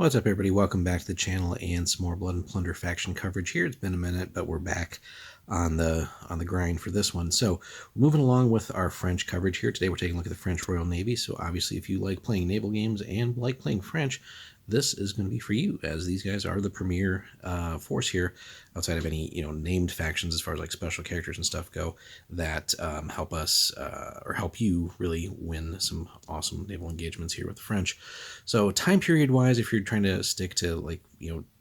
What's up, everybody? Welcome back to the channel and some more Blood and Plunder faction coverage here. It's been a minute, but we're back on the grind for this one. So moving along with our French coverage here. Today we're taking a look at the French Royal Navy. So obviously if you like playing naval games and like playing French, this is going to be for you, as these guys are the premier force here outside of any named factions as far as like special characters and stuff go that help us or help you really win some awesome naval engagements here with the French. So time period wise, if you're trying to stick to like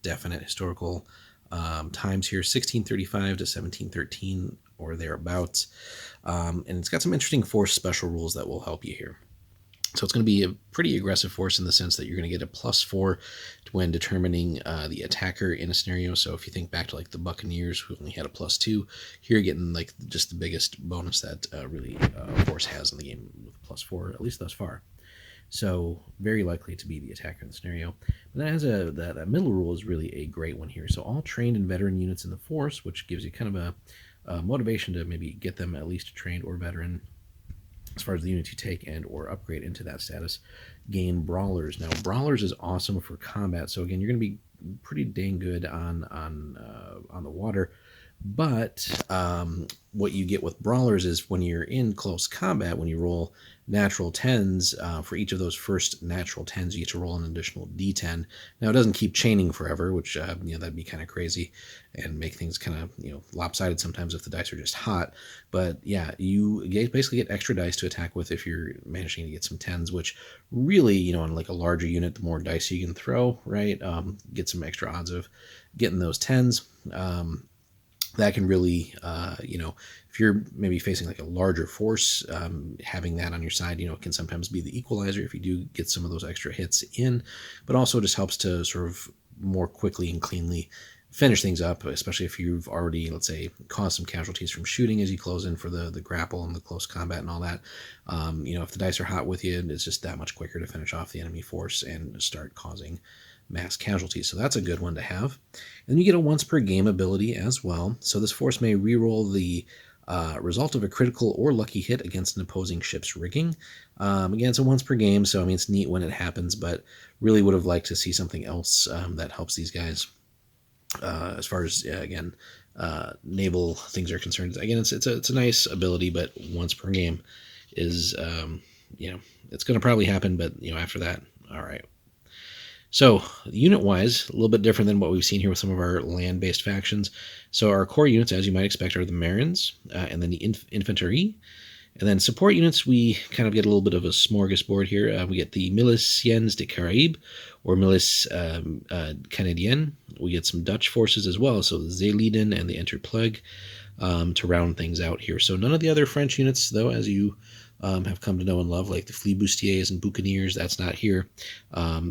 definite historical times here, 1635 to 1713 or thereabouts, and it's got some interesting force special rules that will help you here. So it's going to be a pretty aggressive force in the sense that you're going to get a +4 when determining the attacker in a scenario. So if you think back to like the Buccaneers, who only had a +2, here you're getting like just the biggest bonus that really force has in the game with +4, at least thus far. So very likely to be the attacker in the scenario. But that has that middle rule is really a great one here. So all trained and veteran units in the force, which gives you kind of a motivation to maybe get them at least trained or veteran as far as the units you take and or upgrade into that status, gain brawlers. Now brawlers is awesome for combat. So again, you're going to be pretty dang good on the water. But what you get with brawlers is when you're in close combat, when you roll natural 10s, for each of those first natural 10s, you get to roll an additional d10. Now, it doesn't keep chaining forever, which, that'd be kind of crazy and make things kind of, lopsided sometimes if the dice are just hot. But yeah, you basically get extra dice to attack with if you're managing to get some 10s, which really, on like a larger unit, the more dice you can throw, right? Get some extra odds of getting those 10s. That can really, if you're maybe facing like a larger force, having that on your side, can sometimes be the equalizer if you do get some of those extra hits in, but also just helps to sort of more quickly and cleanly finish things up, especially if you've already, let's say, caused some casualties from shooting as you close in for the grapple and the close combat and all that. If the dice are hot with you, it's just that much quicker to finish off the enemy force and start causing mass casualties. So that's a good one to have. And then you get a once per game ability as well. So this force may reroll the result of a critical or lucky hit against an opposing ship's rigging. Again, it's a once per game, so I mean it's neat when it happens, but really would have liked to see something else that helps these guys as far as naval things are concerned. Again, it's a nice ability, but once per game is it's going to probably happen, but after that, all right. So unit-wise, a little bit different than what we've seen here with some of our land-based factions. So our core units, as you might expect, are the Marins, and then the Infanterie. And then support units, we kind of get a little bit of a smorgasbord here. We get the Miliciens de Caraïbes, or Milice Canadienne. We get some Dutch forces as well, so the Zeelieden and the Enterpleg to round things out here. So none of the other French units, though, as you have come to know and love, like the flibustiers and buccaneers, that's not here.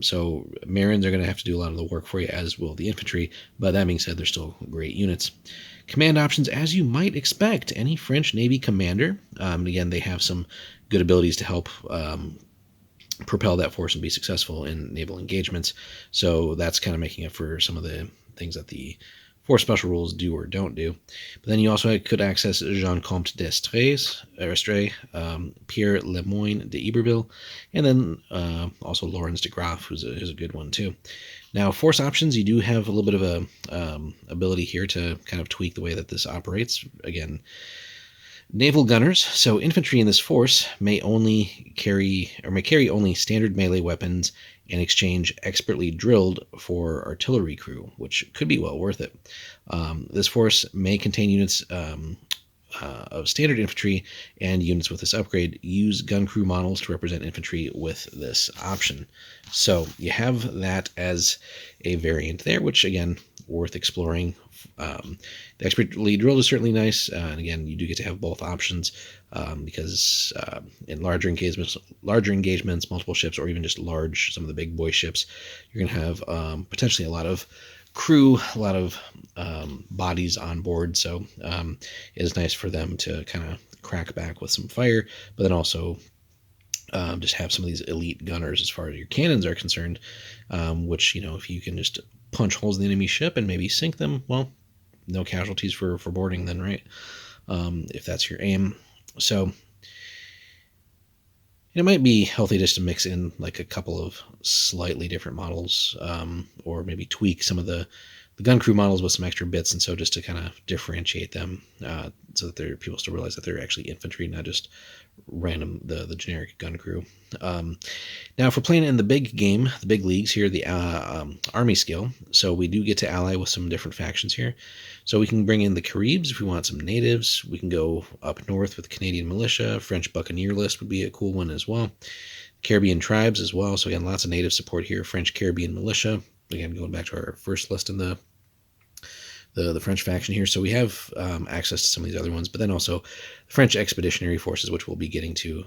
So Marines are going to have to do a lot of the work for you, as will the infantry, but that being said, they're still great units. Command options, as you might expect, any French Navy commander. And again, they have some good abilities to help propel that force and be successful in naval engagements. So that's kind of making up for some of the things that the force special rules do or don't do. But then you also could access Jean Comte d'Estrées, Pierre Lemoyne de Iberville, and then also Lawrence de Graaf, who's a good one too. Now, force options, you do have a little bit of a ability here to kind of tweak the way that this operates. Again, naval gunners, so infantry in this force may carry only standard melee weapons and exchange expertly drilled for artillery crew, which could be well worth it. This force may contain units of standard infantry, and units with this upgrade use gun crew models to represent infantry with this option. So you have that as a variant there, which again, worth exploring. The expertly drilled is certainly nice, and again, you do get to have both options because in larger engagements, multiple ships, or even just some of the big boy ships, you're going to have potentially a lot of crew, a lot of bodies on board. So it is nice for them to kind of crack back with some fire, but then also just have some of these elite gunners as far as your cannons are concerned, which, if you can just punch holes in the enemy ship and maybe sink them, well, no casualties for boarding then, right? If that's your aim. So it might be healthy just to mix in like a couple of slightly different models, or maybe tweak some of the gun crew models with some extra bits, and so just to kind of differentiate them, so that people still realize that they're actually infantry, not just random the generic gun crew. Now, if we're playing in the big game, the big leagues here, the army skill, so we do get to ally with some different factions here. So we can bring in the Caribs if we want some natives. We can go up north with Canadian militia. French Buccaneer list would be a cool one as well. Caribbean tribes as well. So again, lots of native support here. French Caribbean militia. Again, going back to our first list in the French faction here. So we have access to some of these other ones, but then also the French expeditionary forces, which we'll be getting to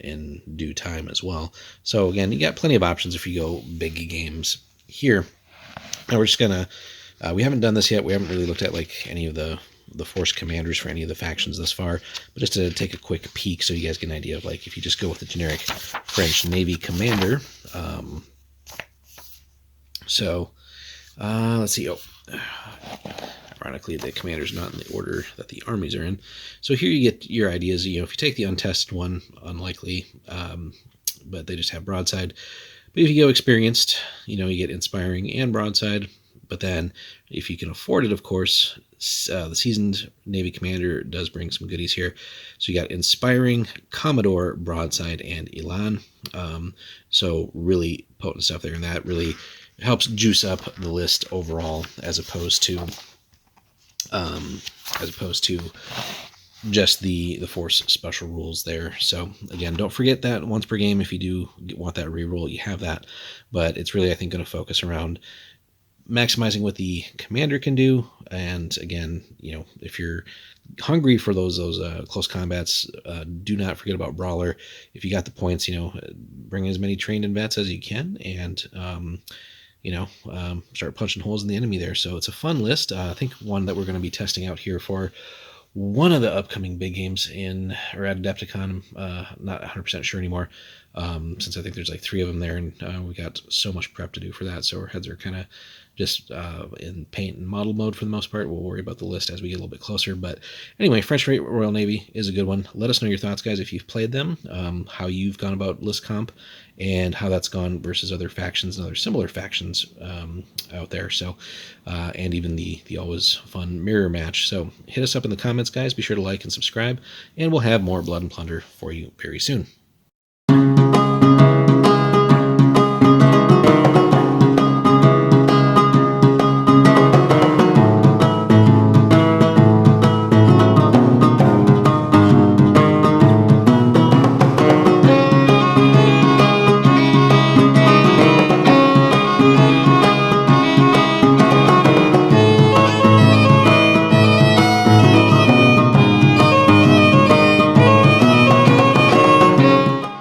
in due time as well. So again, you got plenty of options if you go big games here. Now we're just gonna, we haven't done this yet. We haven't really looked at like any of the force commanders for any of the factions thus far, but just to take a quick peek so you guys get an idea of like if you just go with the generic French Navy commander. Let's see. Ironically, the commander's not in the order that the armies are in. So here you get your ideas. You know, if you take the untested one, unlikely, but they just have broadside. But if you go experienced, you know, you get inspiring and broadside. But then if you can afford it, of course, the seasoned Navy commander does bring some goodies here. So you got inspiring, Commodore, broadside, and Elan. So really potent stuff there, and that really helps juice up the list overall, as opposed to just the force special rules there. So again, don't forget that once per game, if you do want that reroll, you have that. But it's really, I think, going to focus around maximizing what the commander can do. And again, you know, if you're hungry for those close combats, do not forget about Brawler. If you got the points, you know, bring as many trained and vets as you can, and start punching holes in the enemy there. So it's a fun list. I think one that we're going to be testing out here for one of the upcoming big games or at Adepticon. I'm not 100% sure anymore, since I think there's like 3 of them there, and we got so much prep to do for that. So our heads are kind of just in paint and model mode for the most part. We'll worry about the list as we get a little bit closer. But anyway, French Royal Navy is a good one. Let us know your thoughts, guys, if you've played them, how you've gone about list comp, and how that's gone versus other factions and other similar factions out there. So, and even the always fun mirror match. So hit us up in the comments, guys. Be sure to like and subscribe, and we'll have more Blood and Plunder for you very soon.